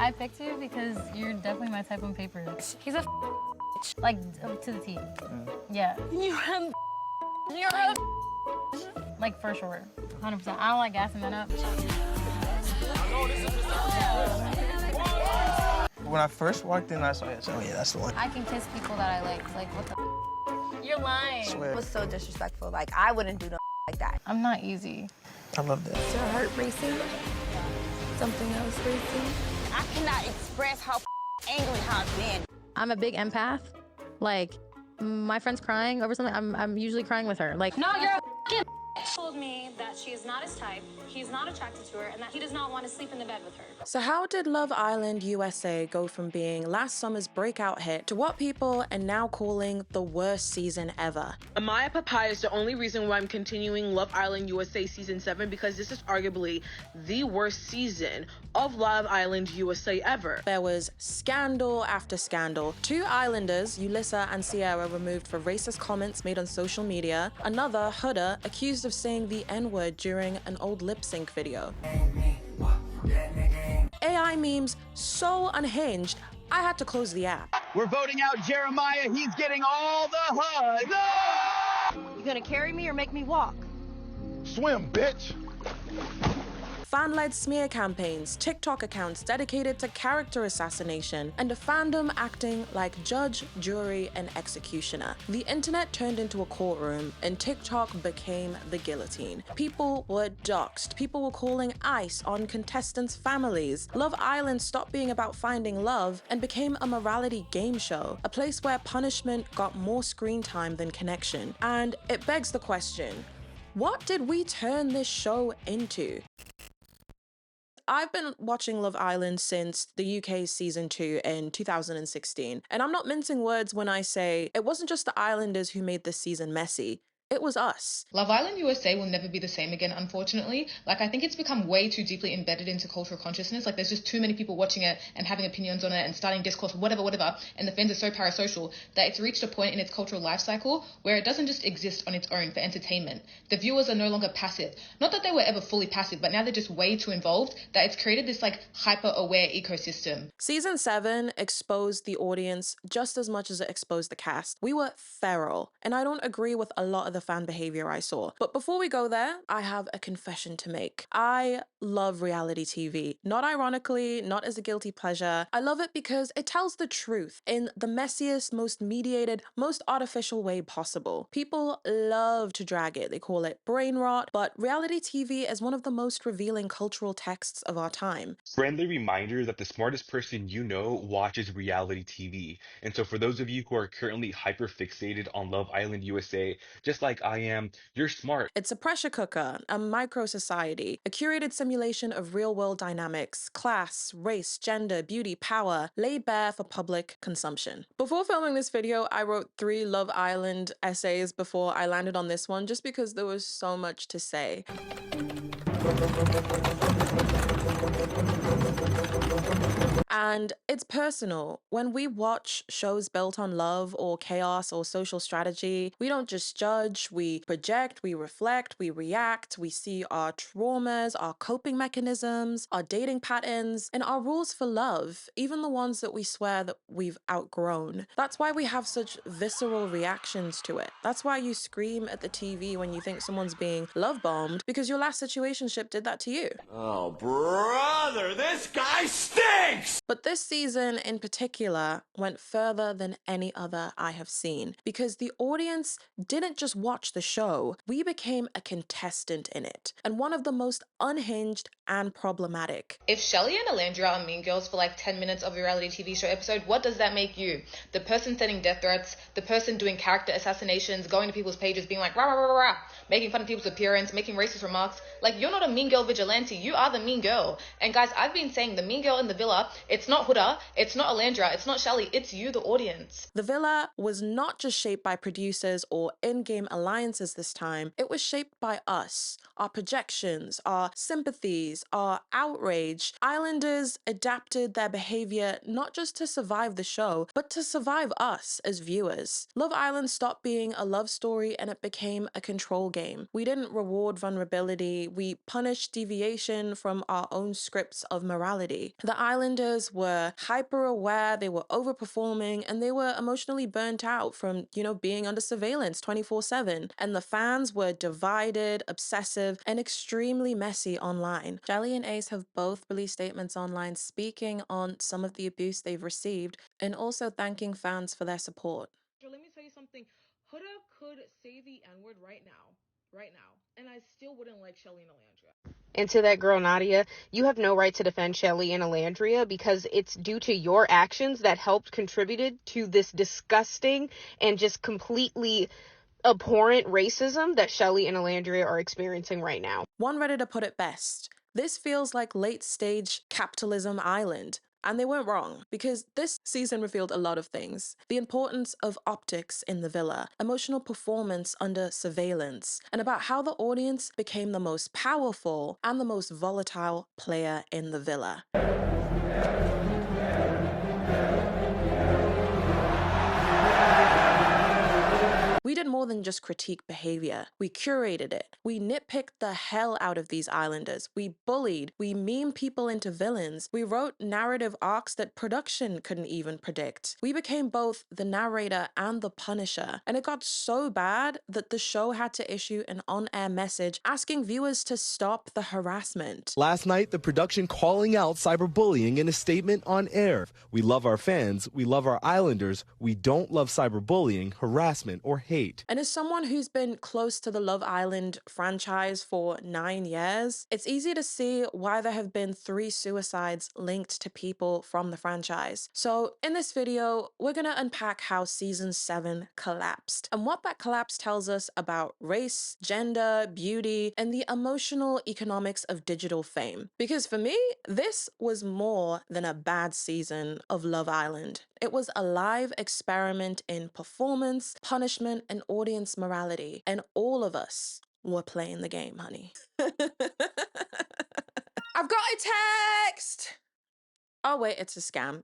I picked you because you're definitely my type on paper. He's a like to the T. Yeah. You're a like for sure. 100%. I don't like gassing men up. When I first walked in, I saw it. Oh yeah, that's the one. I can kiss people that I like. Like what the? You're lying. Swear. It was so disrespectful. Like I wouldn't do no like that. I'm not easy. I love that. Is your heart racing? Something else racing? I cannot express how angry I've been. I'm a big empath. Like my friend's crying over something. I'm usually crying with her. Like no, you're a f***ing told me that she is not his type, he's not attracted to her, and that he does not want to sleep in the bed with her. So how did Love Island USA go from being last summer's breakout hit to what people are now calling the worst season ever? Amaya Papaya is the only reason why I'm continuing Love Island USA Season 7 because this is arguably the worst season of Love Island USA ever. There was scandal after scandal. 2 islanders, Yulissa and Sierra, removed for racist comments made on social media. Another, Huda, accused of saying the N-word during an old lip-sync video. AI memes so unhinged, I had to close the app. We're voting out Jeremiah. He's getting all the hugs. No! You gonna carry me or make me walk? Swim, bitch. Fan-led smear campaigns, TikTok accounts dedicated to character assassination, and a fandom acting like judge, jury, and executioner. The internet turned into a courtroom, and TikTok became the guillotine. People were doxxed. People were calling ICE on contestants' families. Love Island stopped being about finding love and became a morality game show, a place where punishment got more screen time than connection. And it begs the question, what did we turn this show into? I've been watching Love Island since the UK's season 2 in 2016, and I'm not mincing words when I say it wasn't just the Islanders who made this season messy. It was us. Love Island USA will never be the same again, unfortunately. Like, I think it's become way too deeply embedded into cultural consciousness. Like, there's just too many people watching it and having opinions on it and starting discourse, whatever, and the fans are so parasocial that it's reached a point in its cultural life cycle where it doesn't just exist on its own for entertainment. The viewers are no longer passive. Not that they were ever fully passive, but now they're just way too involved that it's created this, like, hyper-aware ecosystem. Season 7 exposed the audience just as much as it exposed the cast. We were feral, and I don't agree with a lot of the fan behavior I saw. But before we go there, I have a confession to make. I love reality TV. Not ironically, not as a guilty pleasure. I love it because it tells the truth in the messiest, most mediated, most artificial way possible. People love to drag it. They call it brain rot, but reality TV is one of the most revealing cultural texts of our time. Friendly reminder that the smartest person you know watches reality TV. And so for those of you who are currently hyper fixated on Love Island USA, just like I am, you're smart. It's a pressure cooker, a micro society, a curated simulation of real world dynamics, class, race, gender, beauty, power, laid bare for public consumption. Before filming this video, I wrote 3 Love Island essays before I landed on this one, just because there was so much to say. And it's personal. When we watch shows built on love or chaos or social strategy, we don't just judge, we project, we reflect, we react, we see our traumas, our coping mechanisms, our dating patterns, and our rules for love, even the ones that we swear that we've outgrown. That's why we have such visceral reactions to it. That's why you scream at the TV when you think someone's being love bombed, because your last situationship did that to you. Oh, brother, this guy stinks! But this season in particular went further than any other I have seen, because the audience didn't just watch the show, we became a contestant in it, and one of the most unhinged and problematic. If Shelley and Alandra are mean girls for like 10 minutes of a reality TV show episode, what does that make you? The person sending death threats, the person doing character assassinations, going to people's pages being like rah rah rah rah, making fun of people's appearance, making racist remarks. Like, you're not a mean girl vigilante, you are the mean girl. And guys, I've been saying the mean girl in the villa, it's not Huda, it's not Alandra, it's not Shelley, it's you, the audience. The villa was not just shaped by producers or in-game alliances this time, it was shaped by us, our projections, our sympathies, our outrage. Islanders adapted their behavior not just to survive the show, but to survive us as viewers. Love Island stopped being a love story and it became a control game. We didn't reward vulnerability, we punished deviation from our own scripts of morality. The Islanders players were hyper aware, they were overperforming, and they were emotionally burnt out from, being under surveillance 24/7. And the fans were divided, obsessive, and extremely messy online. Shelly and Ace have both released statements online speaking on some of the abuse they've received and also thanking fans for their support. Let me tell you something. Huda could say the N-word right now, and I still wouldn't like Shelly and Alandria. And to that girl Nadia, you have no right to defend Shelly and Alandria because it's due to your actions that helped contributed to this disgusting and just completely abhorrent racism that Shelly and Alandria are experiencing right now. One Redditor put it best. This feels like late-stage capitalism island. And they weren't wrong, because this season revealed a lot of things. The importance of optics in the villa, emotional performance under surveillance, and about how the audience became the most powerful and the most volatile player in the villa. We did more than just critique behavior. We curated it. We nitpicked the hell out of these islanders. We bullied. We memed people into villains. We wrote narrative arcs that production couldn't even predict. We became both the narrator and the punisher. And it got so bad that the show had to issue an on-air message asking viewers to stop the harassment. Last night, the production calling out cyberbullying in a statement on air. We love our fans. We love our islanders. We don't love cyberbullying, harassment, or hate. And as someone who's been close to the Love Island franchise for 9 years, it's easy to see why there have been 3 suicides linked to people from the franchise. So in this video, we're gonna unpack how season 7 collapsed and what that collapse tells us about race, gender, beauty, and the emotional economics of digital fame. Because for me, this was more than a bad season of Love Island. It was a live experiment in performance, punishment, and audience morality. And all of us were playing the game, honey. I've got a text! Oh wait, it's a scam.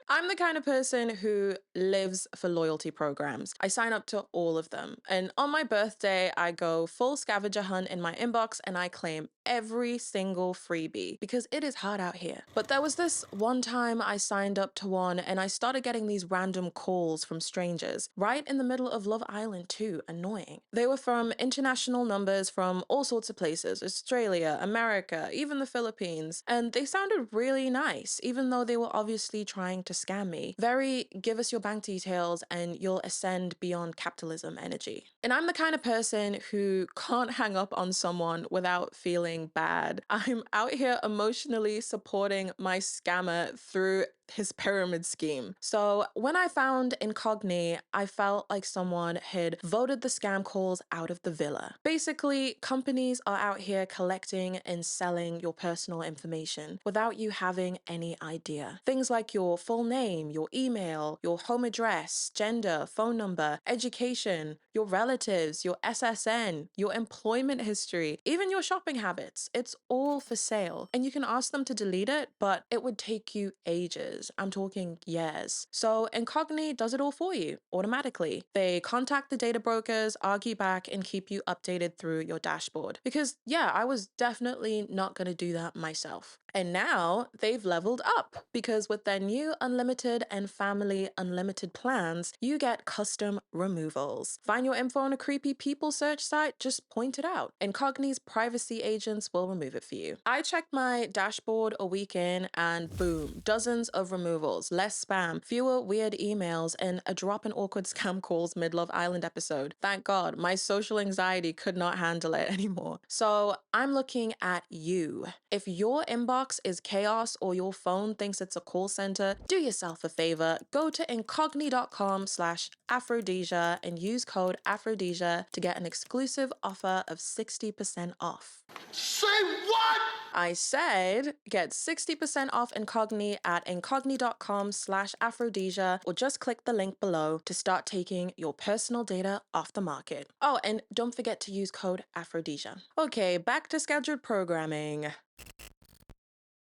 I'm the kind of person who lives for loyalty programs. I sign up to all of them. And on my birthday, I go full scavenger hunt in my inbox and I claim every single freebie because it is hard out here. But there was this one time I signed up to one and I started getting these random calls from strangers right in the middle of Love Island too. Annoying. They were from international numbers from all sorts of places, Australia, America, even the Philippines. And they sounded really nice, even though they were obviously trying to scam me. Very give us your bank details and you'll ascend beyond capitalism energy. And I'm the kind of person who can't hang up on someone without feeling bad. I'm out here emotionally supporting my scammer through his pyramid scheme. So when I found Incogni, I felt like someone had voted the scam calls out of the villa. Basically, companies are out here collecting and selling your personal information without you having any idea. Things like your full name, your email, your home address, gender, phone number, education, your relatives, your SSN, your employment history, even your shopping habits. It's all for sale. And you can ask them to delete it, but it would take you ages. I'm talking years. So Incogni does it all for you automatically. They contact the data brokers, argue back, and keep you updated through your dashboard. Because yeah, I was definitely not going to do that myself. And now they've leveled up because with their new unlimited and family unlimited plans, you get custom removals. Find your info on a creepy people search site? Just point it out. Incogni's privacy agents will remove it for you. I checked my dashboard a week in and boom, dozens of removals, less spam, fewer weird emails, and a drop in awkward scam calls mid-Love Island episode. Thank God, my social anxiety could not handle it anymore. So I'm looking at you. If your inbox is chaos or your phone thinks it's a call center, do yourself a favor, go to incogni.com/Aphrodisia and use code Aphrodisia to get an exclusive offer of 60% off. Say what? I said get 60% off Incogni at incogni.com/Aphrodisia or just click the link below to start taking your personal data off the market. Oh, and don't forget to use code Aphrodisia. Okay, back to scheduled programming.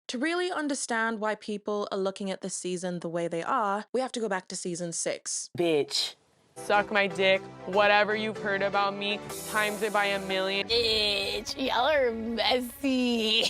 To really understand why people are looking at this season the way they are, we have to go back to season 6. Bitch. Suck my dick, whatever you've heard about me, times it by 1,000,000. Bitch, y'all are messy.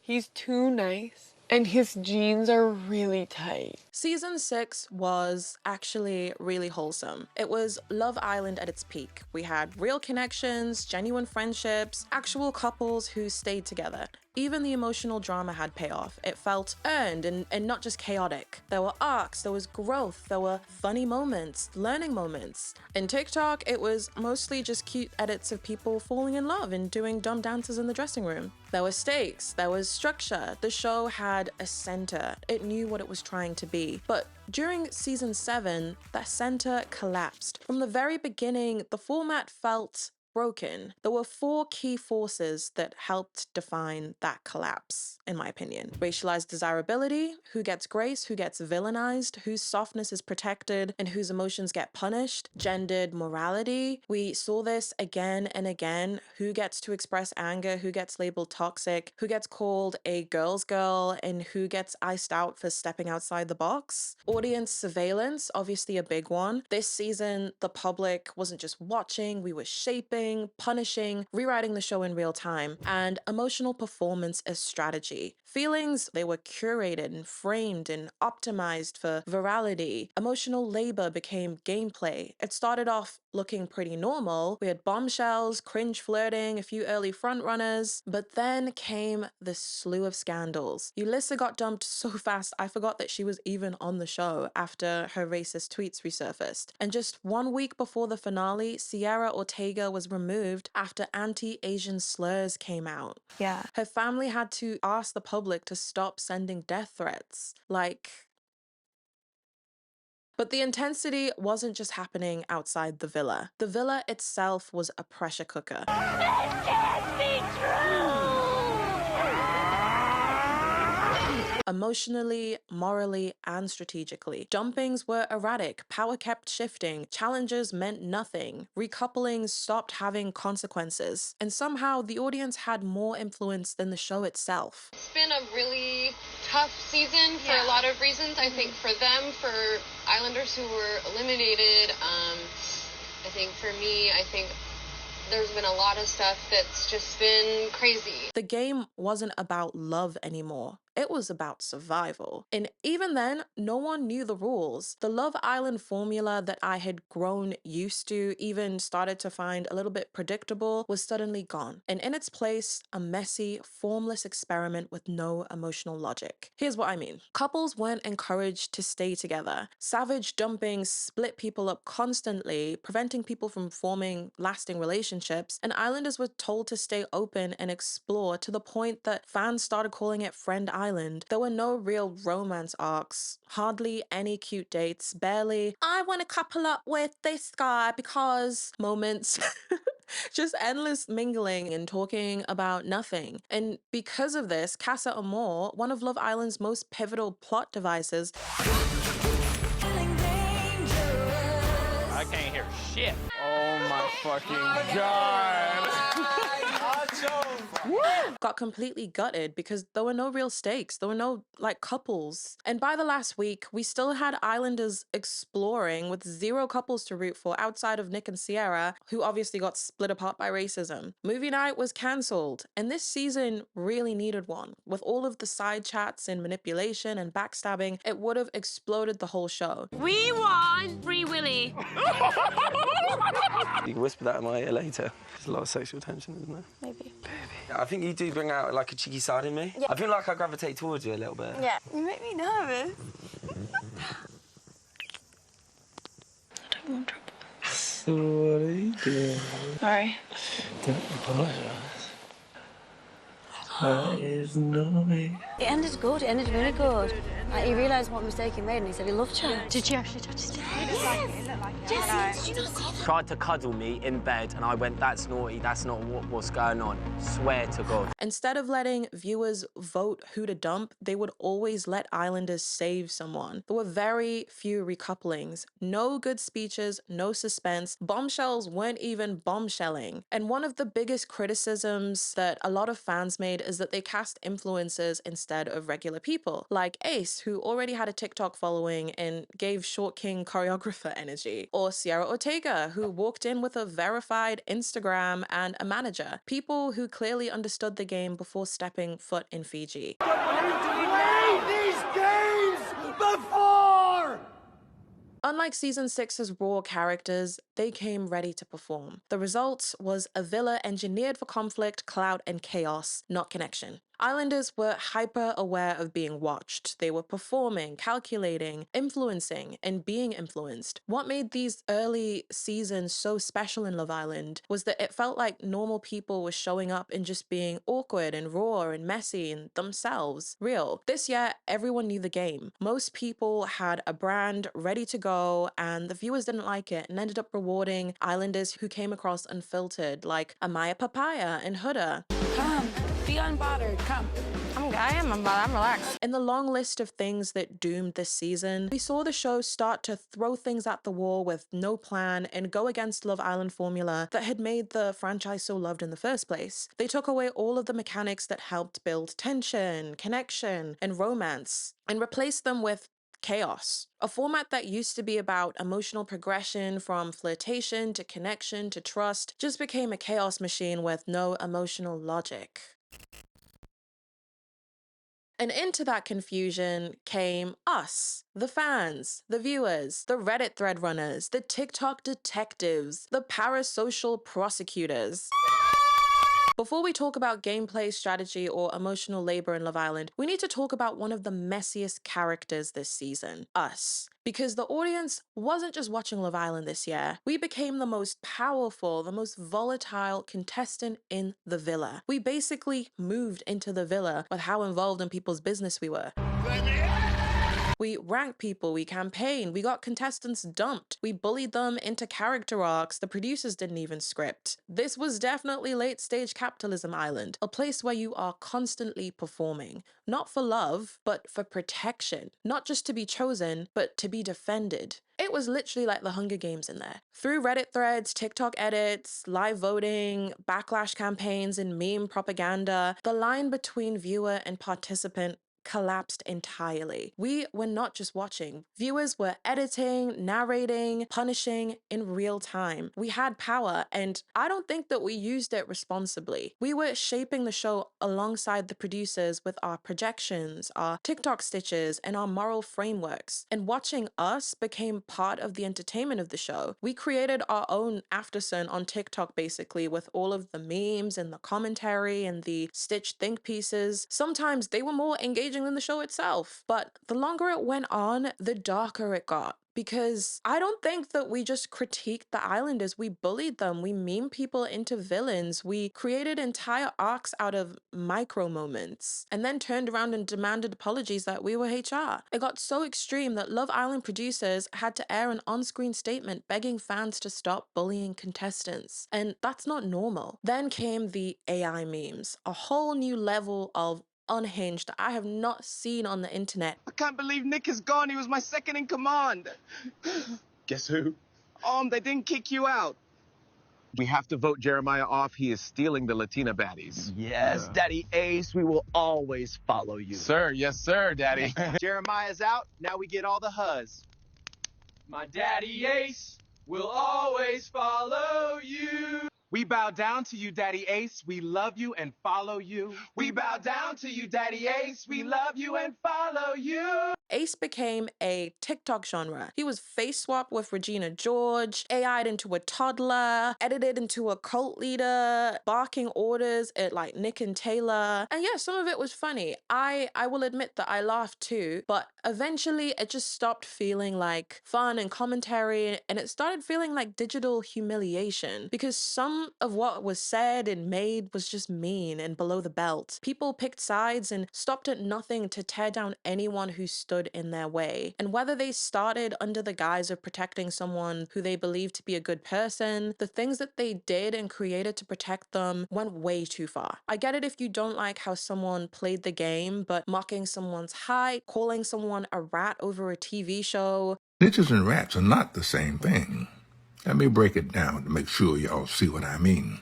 He's too nice. And his jeans are really tight. Season 6 was actually really wholesome. It was Love Island at its peak. We had real connections, genuine friendships, actual couples who stayed together. Even the emotional drama had payoff. It felt earned and not just chaotic. There were arcs, there was growth, there were funny moments, learning moments. In TikTok, it was mostly just cute edits of people falling in love and doing dumb dances in the dressing room. There were stakes, there was structure. The show had a center. It knew what it was trying to be. But during season 7, that center collapsed. From the very beginning, the format felt broken. There were 4 key forces that helped define that collapse, in my opinion. Racialized desirability, who gets grace, who gets villainized, whose softness is protected, and whose emotions get punished. Gendered morality, we saw this again and again. Who gets to express anger, who gets labeled toxic, who gets called a girl's girl, and who gets iced out for stepping outside the box. Audience surveillance, obviously a big one. This season, the public wasn't just watching, we were shaping, punishing, rewriting the show in real time, and emotional performance as strategy. Feelings, they were curated and framed and optimized for virality. Emotional labor became gameplay. It started off looking pretty normal. We had bombshells, cringe flirting, a few early frontrunners, but then came the slew of scandals. Yulissa got dumped so fast I forgot that she was even on the show after her racist tweets resurfaced. And just 1 week before the finale, Sierra Ortega was removed after anti-Asian slurs came out. Yeah. Her family had to ask the public to stop sending death threats. But the intensity wasn't just happening outside the villa. The villa itself was a pressure cooker. This can't be true! Emotionally, morally, and strategically. Dumpings were erratic, power kept shifting, challenges meant nothing, recouplings stopped having consequences, and somehow the audience had more influence than the show itself. It's been a really tough season for a lot of reasons. I think for them, for Islanders who were eliminated, I think for me, there's been a lot of stuff that's just been crazy. The game wasn't about love anymore. It was about survival. And even then, no one knew the rules. The Love Island formula that I had grown used to, even started to find a little bit predictable, was suddenly gone. And in its place, a messy, formless experiment with no emotional logic. Here's what I mean. Couples weren't encouraged to stay together. Savage dumping split people up constantly, preventing people from forming lasting relationships, and Islanders were told to stay open and explore to the point that fans started calling it Friend Island. There were no real romance arcs, hardly any cute dates, barely, I want to couple up with this guy because moments. Just endless mingling and talking about nothing. And because of this, Casa Amor, one of Love Island's most pivotal plot devices, I can't hear shit. Oh my fucking god. got completely gutted because there were no real stakes. There were no, couples. And by the last week, we still had Islanders exploring with 0 couples to root for outside of Nick and Sierra, who obviously got split apart by racism. Movie night was cancelled, and this season really needed one. With all of the side chats and manipulation and backstabbing, it would have exploded the whole show. We want Free Willy. You can whisper that in my ear later. There's a lot of sexual tension, isn't there? Maybe. I think you do bring out like a cheeky side in me. Yeah. I feel like I gravitate towards you a little bit. Yeah. You make me nervous. I don't want trouble. So what are you doing? Sorry. Don't apologise. That is naughty. It ended good, it ended really good. Like, he realised what mistake he made and he said he loved her. Did you actually touch his dick? Jesse, did you not see that? Tried to cuddle me in bed and I went, that's naughty, that's not what's going on. Swear to God. Instead of letting viewers vote who to dump, they would always let Islanders save someone. There were very few recouplings, no good speeches, no suspense. Bombshells weren't even bombshelling. And one of the biggest criticisms that a lot of fans made is that they cast influencers instead of regular people, like Ace, who already had a TikTok following and gave Short King choreographer energy, or Sierra Ortega, who walked in with a verified Instagram and a manager, people who clearly understood the game before stepping foot in Fiji. What are you doing? Unlike season 6's raw characters, they came ready to perform. The result was a villa engineered for conflict, clout, and chaos, not connection. Islanders were hyper aware of being watched. They were performing, calculating, influencing, and being influenced. What made these early seasons so special in Love Island was that it felt like normal people were showing up and just being awkward and raw and messy and themselves, real. This year, everyone knew the game. Most people had a brand ready to go, and the viewers didn't like it and ended up rewarding Islanders who came across unfiltered, like Amaya Papaya and Huda. Come, be unbothered, come. I am unbothered, I'm relaxed. In the long list of things that doomed this season, we saw the show start to throw things at the wall with no plan and go against Love Island formula that had made the franchise so loved in the first place. They took away all of the mechanics that helped build tension, connection, and romance, and replaced them with chaos. A format that used to be about emotional progression from flirtation to connection to trust just became a chaos machine with no emotional logic. And into that confusion came us, the fans, the viewers, the Reddit thread runners, the TikTok detectives, the parasocial prosecutors. Before we talk about gameplay, strategy, or emotional labor in Love Island, we need to talk about one of the messiest characters this season, us. Because the audience wasn't just watching Love Island this year. We became the most powerful, the most volatile contestant in the villa. We basically moved into the villa with how involved in people's business we were. We ranked people, we campaigned, we got contestants dumped, we bullied them into character arcs the producers didn't even script. This was definitely late stage capitalism island, a place where you are constantly performing, not for love, but for protection, not just to be chosen, but to be defended. It was literally like the Hunger Games in there. Through Reddit threads, TikTok edits, live voting, backlash campaigns, and meme propaganda, the line between viewer and participant collapsed entirely. We were not just watching. Viewers were editing, narrating, punishing in real time. We had power, and I don't think that we used it responsibly. We were shaping the show alongside the producers with our projections, our TikTok stitches, and our moral frameworks. And watching us became part of the entertainment of the show. We created our own aftersun on TikTok, basically, with all of the memes and the commentary and the stitched think pieces. Sometimes they were more engaging than the show itself. But the longer it went on, the darker it got. Because I don't think that we just critiqued the Islanders, we bullied them, we meme people into villains, we created entire arcs out of micro moments, and then turned around and demanded apologies that we were HR. It got so extreme that Love Island producers had to air an on-screen statement begging fans to stop bullying contestants. And that's not normal. Then came the AI memes, a whole new level of unhinged that I have not seen on the internet. I can't believe Nick is gone. He was my second in command. Guess who? They didn't kick you out. We have to vote Jeremiah off. He is stealing the Latina baddies. Yes, Daddy Ace, we will always follow you. Sir, yes, sir, Daddy. Jeremiah's out. Now we get all the huzz. My daddy Ace will always follow you. We bow down to you, Daddy Ace. We love you and follow you. We bow down to you, Daddy Ace. We love you and follow you. Ace became a TikTok genre. He was face swapped with Regina George, AI'd into a toddler, edited into a cult leader, barking orders at like Nick and Taylor. And yeah, some of it was funny. I will admit that I laughed too, but eventually it just stopped feeling like fun and commentary, and it started feeling like digital humiliation because some of what was said and made was just mean and below the belt. People picked sides and stopped at nothing to tear down anyone who stood in their way. And whether they started under the guise of protecting someone who they believed to be a good person, the things that they did and created to protect them went way too far. I get it if you don't like how someone played the game, but mocking someone's height, calling someone a rat over a TV show. Snitches and rats are not the same thing. Let me break it down to make sure y'all see what I mean.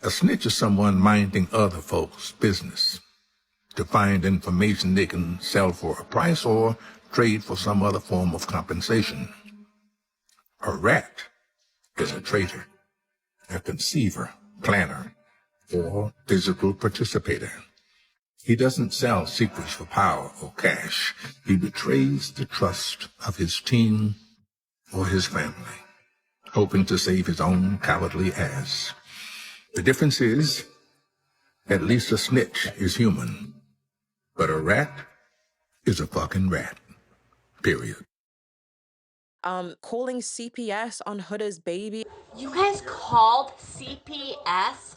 A snitch is someone minding other folks' business to find information they can sell for a price or trade for some other form of compensation. A rat is a traitor, a conceiver, planner, or digital participator. He doesn't sell secrets for power or cash. He betrays the trust of his team or his family, hoping to save his own cowardly ass. The difference is, at least a snitch is human, but a rat is a fucking rat. Period. Calling CPS on Huda's baby. You guys called CPS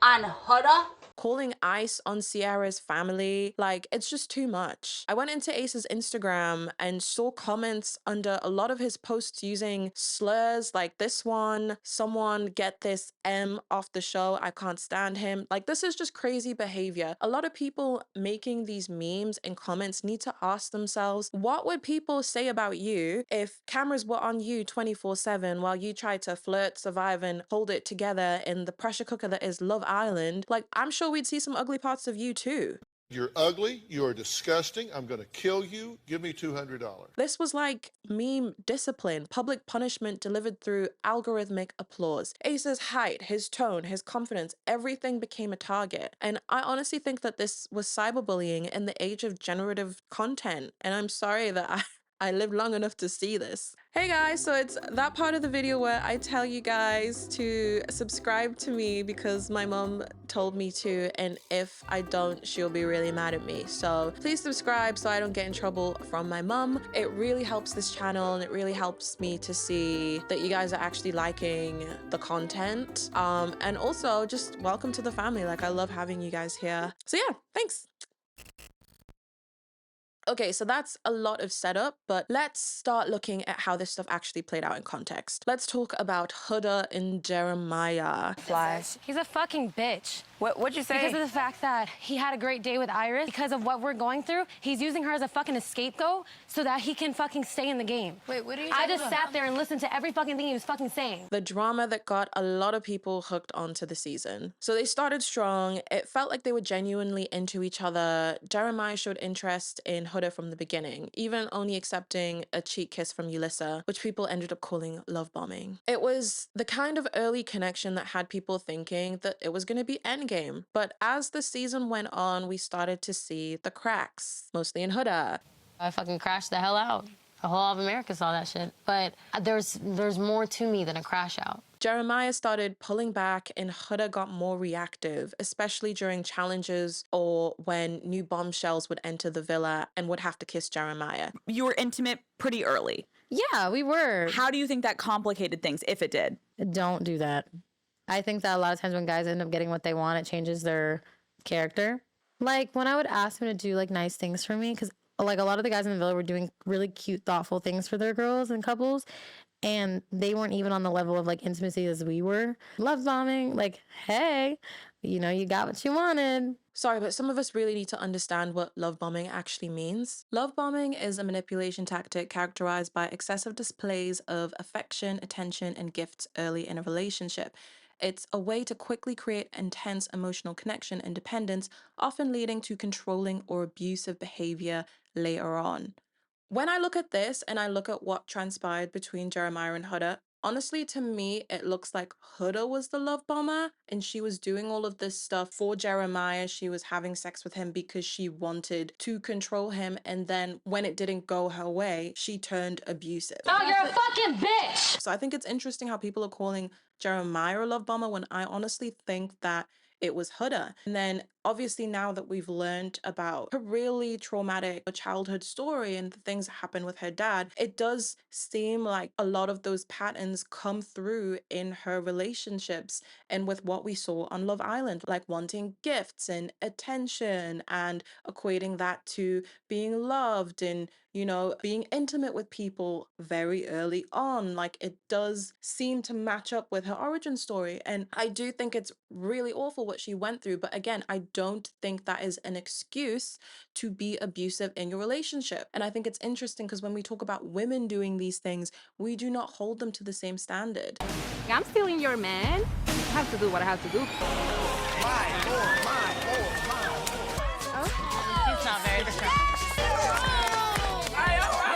on Huda? Calling ICE on Sierra's family. Like, it's just too much. I went into Ace's Instagram and saw comments under a lot of his posts using slurs like this one, someone get this M off the show, I can't stand him. Like, this is just crazy behavior. A lot of people making these memes and comments need to ask themselves, what would people say about you if cameras were on you 24/7 while you tried to flirt, survive, and hold it together in the pressure cooker that is Love Island? Like, I'm sure we'd see some ugly parts of you too. You're ugly, you're disgusting, I'm gonna kill you, give me $200. This was like meme discipline, public punishment delivered through algorithmic applause. Ace's height, his tone, his confidence, everything became a target. And I honestly think that this was cyberbullying in the age of generative content. And I'm sorry that I lived long enough to see this. Hey guys, so it's that part of the video where I tell you guys to subscribe to me because my mom told me to, and if I don't, she'll be really mad at me. So please subscribe so I don't get in trouble from my mom. It really helps this channel and it really helps me to see that you guys are actually liking the content. And also just welcome to the family. Like, I love having you guys here. So yeah, thanks. Okay, so that's a lot of setup, but let's start looking at how this stuff actually played out in context. Let's talk about Huda and Jeremiah. Flash. He's a fucking bitch. What'd you say? Because of the fact that he had a great day with Iris, because of what we're going through, he's using her as a fucking scapegoat so that he can fucking stay in the game. Wait, what are you I talking just about? sat there and listened to every fucking thing he was fucking saying. The drama that got a lot of people hooked onto the season. So they started strong. It felt like they were genuinely into each other. Jeremiah showed interest in Huda from the beginning, even only accepting a cheek kiss from Yulissa, which people ended up calling love bombing. It was the kind of early connection that had people thinking that it was going to be endgame. But as the season went on, we started to see the cracks, mostly in Huda. I fucking crashed the hell out. The whole of America saw that shit. But there's more to me than a crash out. Jeremiah started pulling back and Huda got more reactive, especially during challenges or when new bombshells would enter the villa and would have to kiss Jeremiah. You were intimate pretty early. Yeah, we were. How do you think that complicated things, if it did? Don't do that. I think that a lot of times when guys end up getting what they want, it changes their character. Like, when I would ask him to do, like, nice things for me, because, like, a lot of the guys in the villa were doing really cute, thoughtful things for their girls and couples, and they weren't even on the level of, like, intimacy as we were. Love bombing, like, hey, you know, you got what you wanted. Sorry, but some of us really need to understand what love bombing actually means. Love bombing is a manipulation tactic characterized by excessive displays of affection, attention, and gifts early in a relationship. It's a way to quickly create intense emotional connection and dependence, often leading to controlling or abusive behavior later on. When I look at this and I look at what transpired between Jeremiah and Huda, honestly, to me, it looks like Huda was the love bomber and she was doing all of this stuff for Jeremiah. She was having sex with him because she wanted to control him. And then when it didn't go her way, she turned abusive. Oh, you're a fucking bitch! So I think it's interesting how people are calling Jeremiah a love bomber when I honestly think that it was Huda. And then obviously now that we've learned about her really traumatic childhood story and the things that happened with her dad, it does seem like a lot of those patterns come through in her relationships and with what we saw on Love Island, like wanting gifts and attention and equating that to being loved and, you know, being intimate with people very early on. Like, it does seem to match up with her origin story. And I do think it's really awful what she went through. But again, I don't think that is an excuse to be abusive in your relationship. And I think it's interesting because when we talk about women doing these things, we do not hold them to the same standard. I'm stealing your man. I have to do what I have to do. He's not very distracted.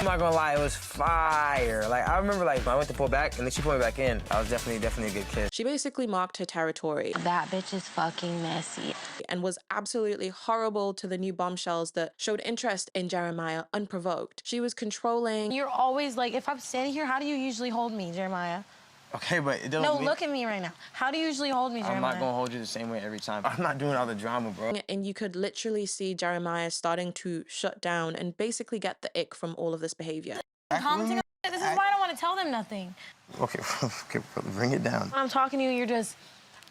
I'm not gonna lie, it was fire. Like, I remember, like, when I went to pull back, and then she pulled me back in. I was definitely a good kiss. She basically marked her territory. That bitch is fucking messy. And was absolutely horrible to the new bombshells that showed interest in Jeremiah unprovoked. She was controlling. You're always like, if I'm standing here, how do you usually hold me, Jeremiah? Okay, but it doesn't No, look at me right now. How do you usually hold me, Jeremiah? I'm not gonna hold you the same way every time. I'm not doing all the drama, bro. And you could literally see Jeremiah starting to shut down and basically get the ick from all of this behavior. Commenting on it? This is why I don't want to tell them nothing. Okay, okay, bring it down. When I'm talking to you, you're just,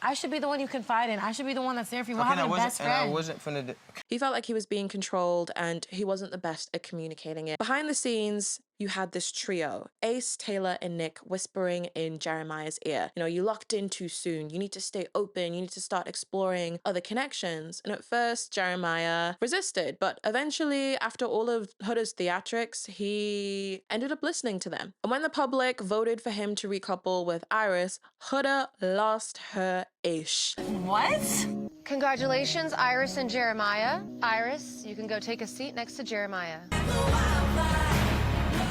I should be the one you confide in. I should be the one that's there for you. We're having a best friend. And I wasn't finna... He felt like he was being controlled and he wasn't the best at communicating it. Behind the scenes, you had this trio, Ace, Taylor, and Nick, whispering in Jeremiah's ear. You know, you locked in too soon. You need to stay open. You need to start exploring other connections. And at first, Jeremiah resisted, but eventually, after all of Huda's theatrics, he ended up listening to them. And when the public voted for him to recouple with Iris, Huda lost her ish. What? Congratulations, Iris and Jeremiah. Iris, you can go take a seat next to Jeremiah.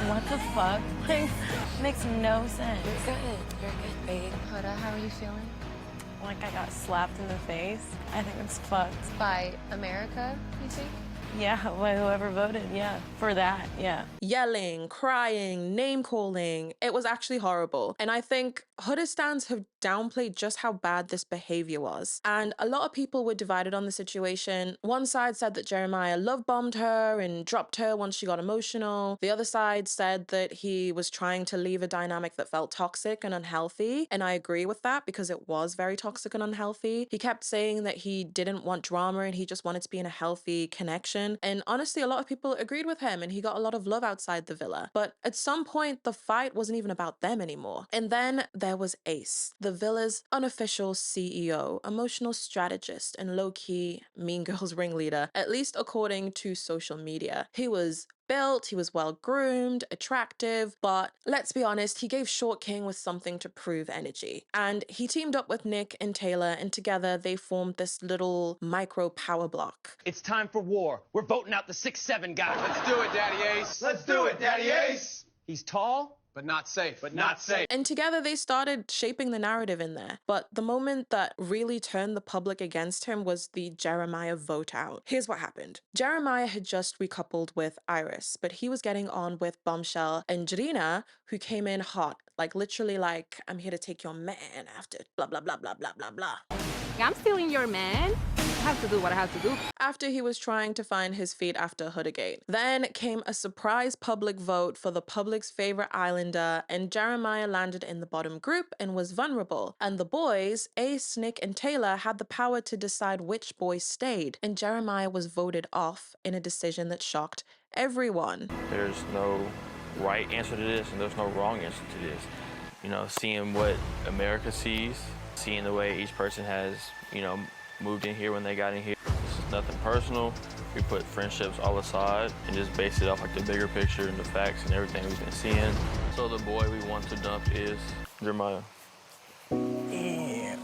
What the fuck? Like, makes no sense. You're good, babe. Huda, how are you feeling? Like I got slapped in the face. I think it's fucked. By America, you think? Yeah, by whoever voted, yeah. For that, yeah. Yelling, crying, name-calling. It was actually horrible. And I think Huda stans have downplayed just how bad this behavior was. And a lot of people were divided on the situation. One side said that Jeremiah love-bombed her and dropped her once she got emotional. The other side said that he was trying to leave a dynamic that felt toxic and unhealthy. And I agree with that because it was very toxic and unhealthy. He kept saying that he didn't want drama and he just wanted to be in a healthy connection. And honestly, a lot of people agreed with him and he got a lot of love outside the villa. But at some point, the fight wasn't even about them anymore. And then there was Ace, the villa's unofficial CEO, emotional strategist, and low-key Mean Girls ringleader, at least according to social media. He was built, he was well-groomed, attractive, but let's be honest, he gave Short King with something to prove energy. And he teamed up with Nick and Taylor, and together they formed this little micro power block. It's time for war. We're voting out the 6'7" guy. Let's do it, Daddy Ace. Let's do it, Daddy Ace. He's tall, but not safe. but not safe. And together they started shaping the narrative in there. But the moment that really turned the public against him was the Jeremiah vote out. Here's what happened. Jeremiah had just recoupled with Iris, but he was getting on with Bombshell Angelina, who came in hot. Like literally like, I'm here to take your man after blah, blah, blah, blah, blah, blah, blah. I'm stealing your man. I have to do what I have to do. After he was trying to find his feet after Hudagate. Then came a surprise public vote for the public's favorite islander, and Jeremiah landed in the bottom group and was vulnerable. And the boys, Ace, Nick, and Taylor, had the power to decide which boy stayed, and Jeremiah was voted off in a decision that shocked everyone. There's no right answer to this, and there's no wrong answer to this. You know, seeing what America sees, seeing the way each person has, you know, moved in here when they got in here. This is nothing personal. We put friendships all aside and just base it off like the bigger picture and the facts and everything we've been seeing. So the boy we want to dump is Jeremiah. Yeah.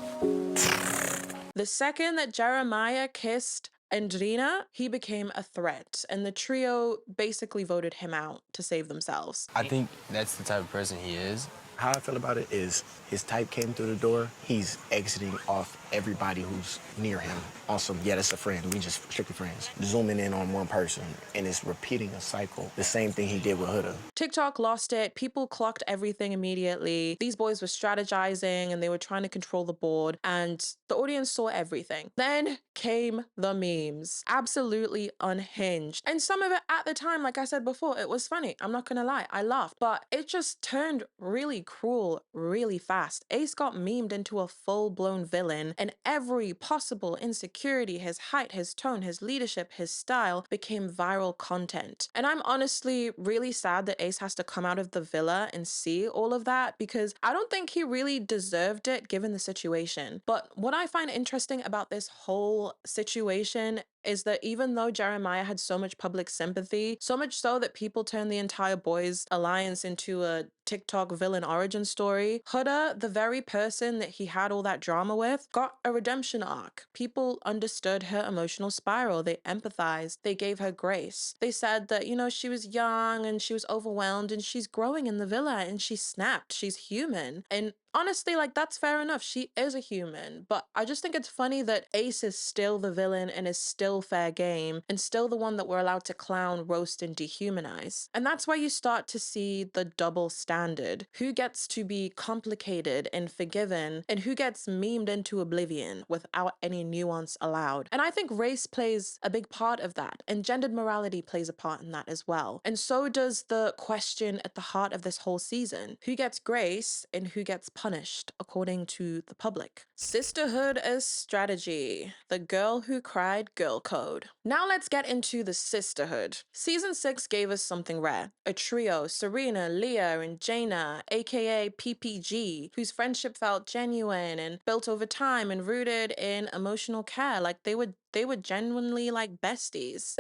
The second that Jeremiah kissed Andrina, he became a threat, and the trio basically voted him out to save themselves. I think that's the type of person he is. How I feel about it is his type came through the door. He's exiting off everybody who's near him. Also, yeah, that's a friend. We just strictly friends. Zooming in on one person, and it's repeating a cycle. The same thing he did with Huda. TikTok lost it. People clocked everything immediately. These boys were strategizing, and they were trying to control the board, and the audience saw everything. Then came the memes. Absolutely unhinged. And some of it at the time, like I said before, it was funny. I'm not gonna lie, I laughed. But it just turned really cruel really fast. Ace got memed into a full-blown villain, and every possible insecurity, his height, his tone, his leadership, his style, became viral content. And I'm honestly really sad that Ace has to come out of the villa and see all of that, because I don't think he really deserved it given the situation. But what I find interesting about this whole situation is that even though Jeremiah had so much public sympathy, so much so that people turned the entire boys alliance into a TikTok villain origin story, Huda, the very person that he had all that drama with, got a redemption arc. People understood her emotional spiral. They empathized. They gave her grace. They said that, you know, she was young and she was overwhelmed and she's growing in the villa and she snapped. She's human. And honestly, like, that's fair enough. She is a human. But I just think it's funny that Ace is still the villain and is still fair game and still the one that we're allowed to clown, roast, and dehumanize. And that's why you start to see the double standard. Who gets to be complicated and forgiven, and who gets memed into oblivion without any nuance allowed. And I think race plays a big part of that, and gendered morality plays a part in that as well. And so does the question at the heart of this whole season. Who gets grace and who gets punished according to the public? Sisterhood as strategy. The girl who cried girl code. Now let's get into the sisterhood. Season 6 gave us something rare. A trio, Serena, Leah, and Jaina, aka PPG, whose friendship felt genuine and built over time and rooted in emotional care. Like they were genuinely like besties.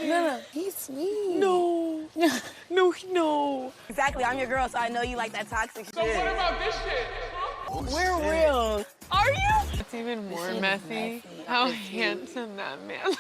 No, he's sweet. No. Exactly, I'm your girl, so I know you like that toxic shit. So what about this shit? We're real. Are you? It's even more messy how handsome that man looks.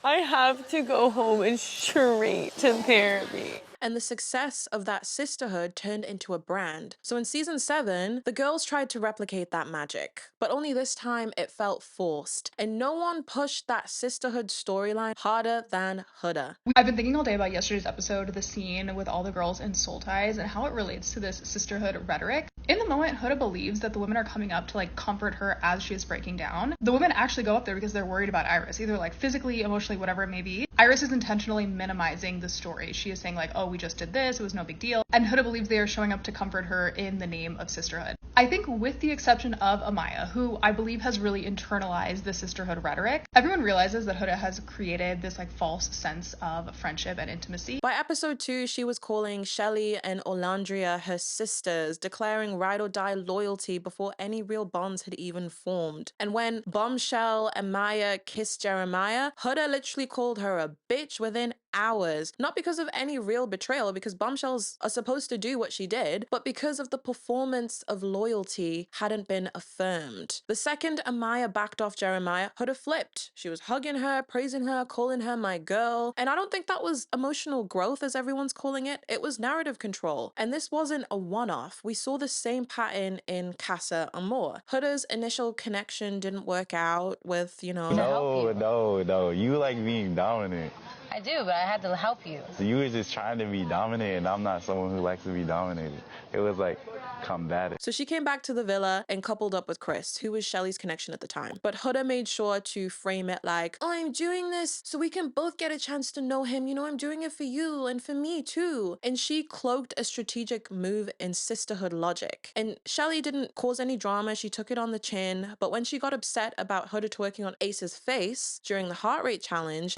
I have to go home and straight to therapy. And the success of that sisterhood turned into a brand. So in season 7, the girls tried to replicate that magic, but only this time it felt forced. And no one pushed that sisterhood storyline harder than Huda. I've been thinking all day about yesterday's episode, the scene with all the girls in soul ties and how it relates to this sisterhood rhetoric. In the moment, Huda believes that the women are coming up to like comfort her as she is breaking down. The women actually go up there because they're worried about Iris, either like physically, emotionally, whatever it may be. Iris is intentionally minimizing the story. She is saying like, oh, we just did this, it was no big deal. And Huda believes they are showing up to comfort her in the name of sisterhood. I think with the exception of Amaya, who I believe has really internalized the sisterhood rhetoric, everyone realizes that Huda has created this like false sense of friendship and intimacy. By episode 2, she was calling Shelley and Olandria her sisters, declaring ride or die loyalty before any real bonds had even formed. And when Bombshell and Maya kissed Jeremiah, Huda literally called her a bitch within hours. Not because of any real betrayal, because bombshells are supposed to do what she did, but because of the performance of loyalty hadn't been affirmed. The second Amaya backed off Jeremiah, Huda flipped. She was hugging her, praising her, calling her my girl. And I don't think that was emotional growth as everyone's calling it. It was narrative control. And this wasn't a one-off. We saw the same pattern in Casa Amor. Huda's initial connection didn't work out with, you know... No. You like being dominant. I do, but I had to help you. So you were just trying to be dominant, and I'm not someone who likes to be dominated. It was like combative. So she came back to the villa and coupled up with Chris, who was Shelley's connection at the time. But Huda made sure to frame it like, oh, I'm doing this so we can both get a chance to know him. You know, I'm doing it for you and for me too. And she cloaked a strategic move in sisterhood logic. And Shelley didn't cause any drama. She took it on the chin. But when she got upset about Huda twerking on Ace's face during the heart rate challenge,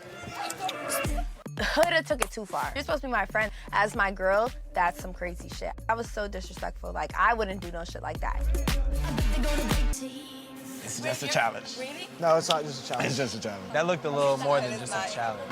Huda took it too far. You're supposed to be my friend. As my girl, that's some crazy shit. I was so disrespectful. Like, I wouldn't do no shit like that. It's just a challenge. Really? No, it's not just a challenge. It's just a challenge. That looked a little more than just a challenge.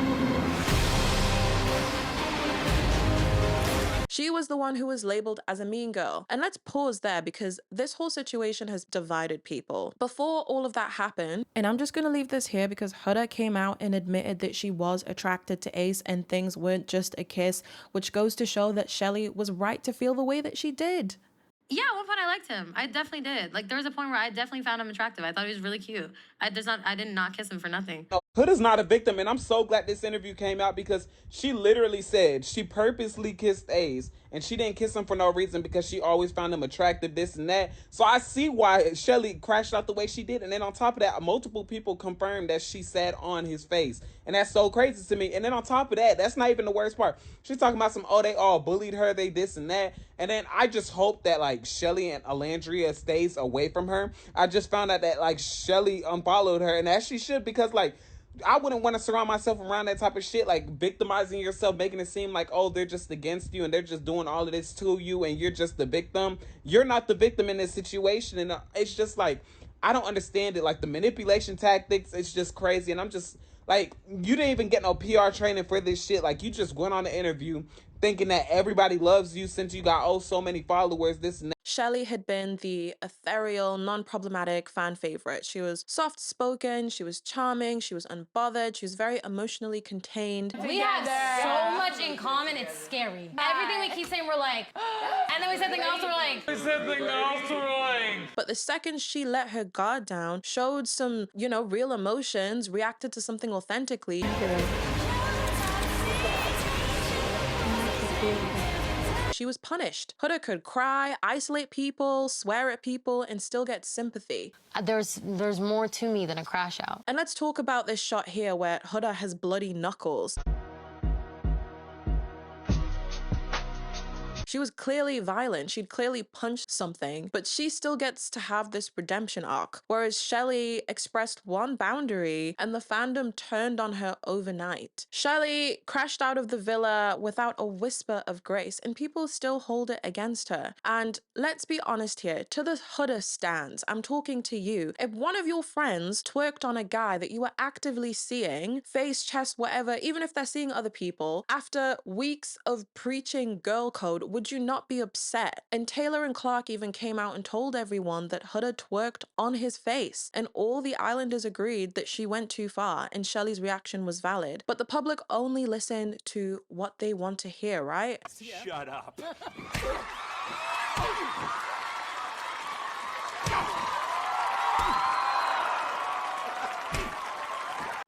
she was the one who was labeled as a mean girl. And let's pause there because this whole situation has divided people. Before all of that happened, and I'm just gonna leave this here because Huda came out and admitted that she was attracted to Ace and things weren't just a kiss, which goes to show that Shelley was right to feel the way that she did. Yeah, at one point I liked him. I definitely did. Like, there was a point where I definitely found him attractive. I thought he was really cute. I did not kiss him for nothing. Huda's not a victim, and I'm so glad this interview came out because she literally said she purposely kissed Ace, and she didn't kiss him for no reason because she always found him attractive, this and that. So I see why Shelley crashed out the way she did, and then on top of that, multiple people confirmed that she sat on his face, and that's so crazy to me. And then on top of that, that's not even the worst part. She's talking about they all bullied her, they this and that, and then I just hope that, like, Shelley and Alandria stays away from her. I just found out that, like, Shelley unfollowed her, and as she should, because, like, I wouldn't want to surround myself around that type of shit, like victimizing yourself, making it seem like, oh, they're just against you and they're just doing all of this to you and you're just the victim. You're not the victim in this situation. And it's just like, I don't understand it. Like, the manipulation tactics, it's just crazy. And I'm just like, you didn't even get no PR training for this shit. Like, you just went on the interview thinking that everybody loves you since you got so many followers, this and that. Shelley had been the ethereal, non-problematic fan favorite. She was soft-spoken, she was charming, she was unbothered, she was very emotionally contained. We have so much in common, it's scary. Everything we keep saying, we're like, and then we say something else, we're like. But the second she let her guard down, showed some, you know, real emotions, reacted to something authentically, she was punished. Huda could cry, isolate people, swear at people, and still get sympathy. There's more to me than a crash out. And let's talk about this shot here where Huda has bloody knuckles. She was clearly violent, she'd clearly punched something, but she still gets to have this redemption arc, whereas Shelley expressed one boundary and the fandom turned on her overnight. Shelley crashed out of the villa without a whisper of grace, and people still hold it against her. And let's be honest here, to the Huda stans, I'm talking to you. If one of your friends twerked on a guy that you were actively seeing, face, chest, whatever, even if they're seeing other people, after weeks of preaching girl code, would you not be upset? And Taylor and Clark even came out and told everyone that Huda twerked on his face, and all the islanders agreed that she went too far and Shelley's reaction was valid. But the public only listen to what they want to hear, right? Shut up.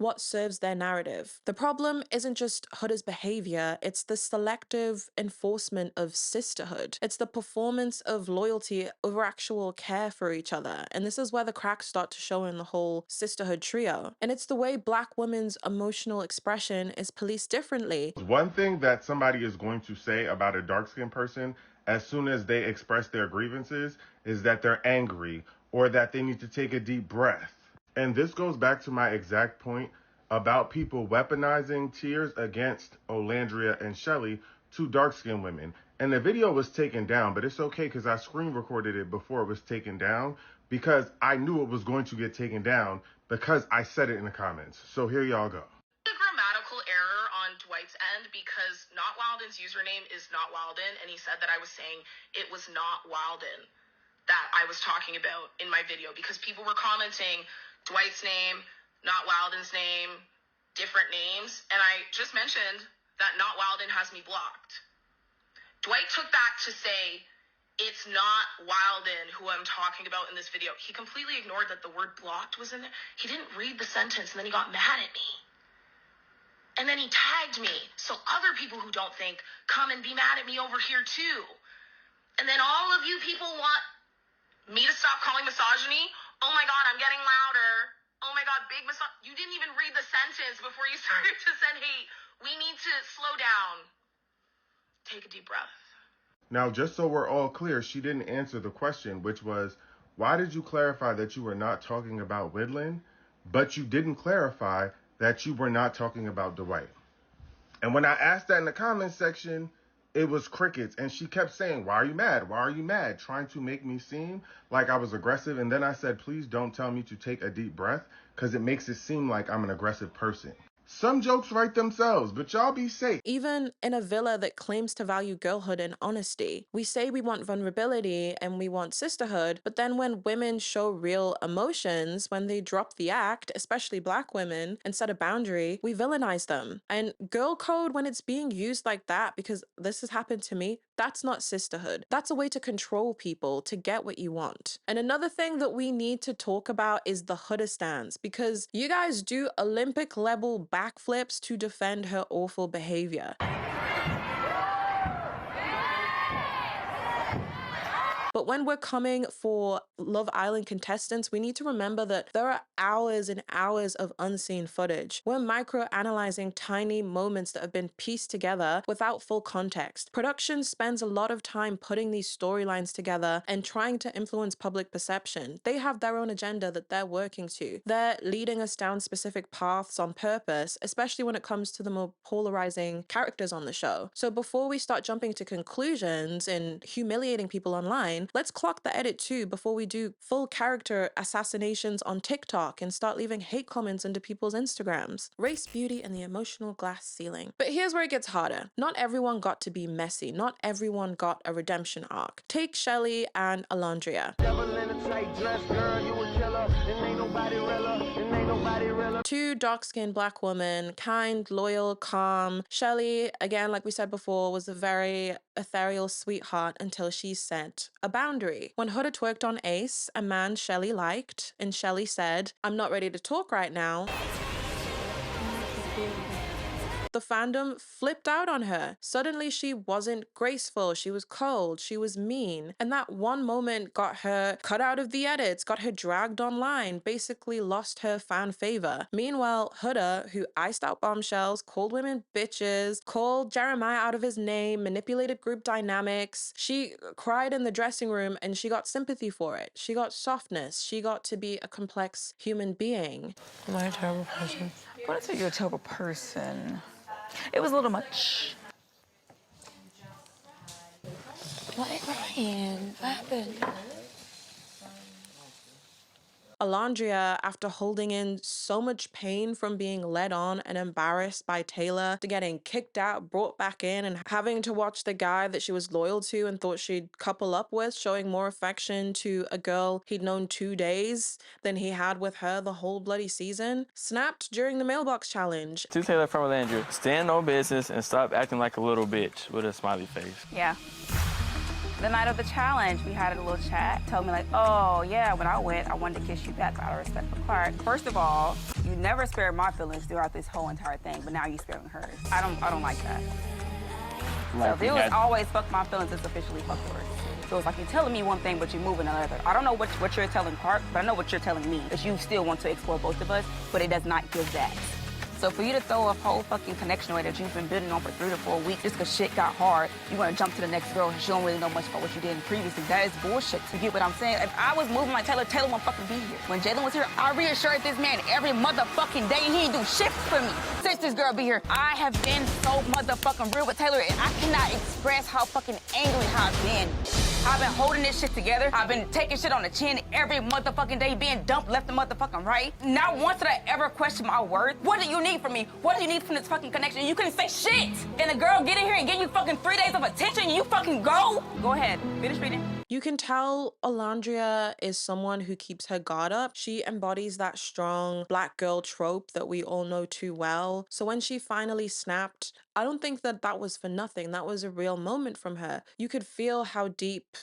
What serves their narrative. The problem isn't just Huda's behavior, it's the selective enforcement of sisterhood. It's the performance of loyalty over actual care for each other. And this is where the cracks start to show in the whole sisterhood trio. And it's the way Black women's emotional expression is policed differently. One thing that somebody is going to say about a dark-skinned person as soon as they express their grievances is that they're angry or that they need to take a deep breath. And this goes back to my exact point about people weaponizing tears against Olandria and Shelley, two dark-skinned women. And the video was taken down, but it's okay because I screen recorded it before it was taken down because I knew it was going to get taken down because I said it in the comments. So here y'all go. A grammatical error on Dwight's end because Not Wilden's username is Not Wilden, and he said that I was saying it was not Wilden that I was talking about in my video because people were commenting Dwight's name, Not Wilden's name, different names, and I just mentioned that Not Wilden has me blocked. Dwight took that to say it's not Wilden who I'm talking about in this video. He completely ignored that the word blocked was in there. He didn't read the sentence, and then he got mad at me. And then he tagged me, so other people who don't think come and be mad at me over here too. And then all of you people want me to stop calling misogyny. Oh my God, I'm getting louder. Oh my God, big misogyny. You didn't even read the sentence before you started to send hate. We need to slow down. Take a deep breath. Now, just so we're all clear, she didn't answer the question, which was, why did you clarify that you were not talking about Widlin, but you didn't clarify that you were not talking about Dwight? And when I asked that in the comments section, it was crickets. And she kept saying, why are you mad? Why are you mad? Trying to make me seem like I was aggressive. And then I said, please don't tell me to take a deep breath because it makes it seem like I'm an aggressive person. Some jokes write themselves, but y'all be safe. Even in a villa that claims to value girlhood and honesty, we say we want vulnerability and we want sisterhood, but then when women show real emotions, when they drop the act, especially Black women, and set a boundary, we villainize them. And girl code, when it's being used like that, because this has happened to me, that's not sisterhood. That's a way to control people to get what you want. And another thing that we need to talk about is the Huda stans, because you guys do Olympic level backflips to defend her awful behavior. But when we're coming for Love Island contestants, we need to remember that there are hours and hours of unseen footage. We're micro-analyzing tiny moments that have been pieced together without full context. Production spends a lot of time putting these storylines together and trying to influence public perception. They have their own agenda that they're working to. They're leading us down specific paths on purpose, especially when it comes to the more polarizing characters on the show. So before we start jumping to conclusions and humiliating people online, line, let's clock the edit too before we do full character assassinations on TikTok and start leaving hate comments into people's Instagrams. Race, beauty, and the emotional glass ceiling. But here's where it gets harder. Not everyone got to be messy. Not everyone got a redemption arc. Take Shelly and Alondria. Two dark-skinned black women, kind, loyal, calm. Shelly, again, like we said before, was a very ethereal sweetheart until she set a boundary. When Huda twerked on Ace, a man Shelly liked, and Shelly said, "I'm not ready to talk right now," the fandom flipped out on her. Suddenly she wasn't graceful, she was cold, she was mean. And that one moment got her cut out of the edits, got her dragged online, basically lost her fan favor. Meanwhile, Huda, who iced out bombshells, called women bitches, called Jeremiah out of his name, manipulated group dynamics, she cried in the dressing room and she got sympathy for it. She got softness. She got to be a complex human being. Am I a terrible person? I wouldn't say you're a terrible person. It was a little much. What happened? What happened? Alondria, after holding in so much pain from being led on and embarrassed by Taylor, to getting kicked out, brought back in, and having to watch the guy that she was loyal to and thought she'd couple up with showing more affection to a girl he'd known 2 days than he had with her the whole bloody season, snapped during the mailbox challenge. To Taylor from Alondria, stand on business and stop acting like a little bitch with a smiley face. Yeah. The night of the challenge, we had a little chat. Told me like, oh yeah, when I went, I wanted to kiss you back out of respect for Clark. First of all, you never spared my feelings throughout this whole entire thing, but now you sparing hers. I don't like that. So if it was always fuck my feelings, it's officially fuck yours. So it's like you're telling me one thing, but you're moving another. I don't know what you're telling Clark, but I know what you're telling me, that you still want to explore both of us, but it does not give that. So for you to throw a whole fucking connection away that you've been building on for 3 to 4 weeks just because shit got hard, you want to jump to the next girl and she don't really know much about what you did previously. That is bullshit. You get what I'm saying? If I was moving like Taylor won't fucking be here. When Jalen was here, I reassured this man every motherfucking day he didn't do shit for me since this girl be here. I have been so motherfucking real with Taylor and I cannot express how fucking angry I've been. I've been holding this shit together. I've been taking shit on the chin every motherfucking day, being dumped left and motherfucking right. Not once did I ever question my worth. What do you need from me? What do you need from this fucking connection? You couldn't say shit. And the girl get in here and give you fucking 3 days of attention and you fucking go? Go ahead, finish reading. You can tell Alondria is someone who keeps her guard up. She embodies that strong black girl trope that we all know too well. So when she finally snapped, I don't think that was for nothing. That was a real moment from her. You could feel how deep,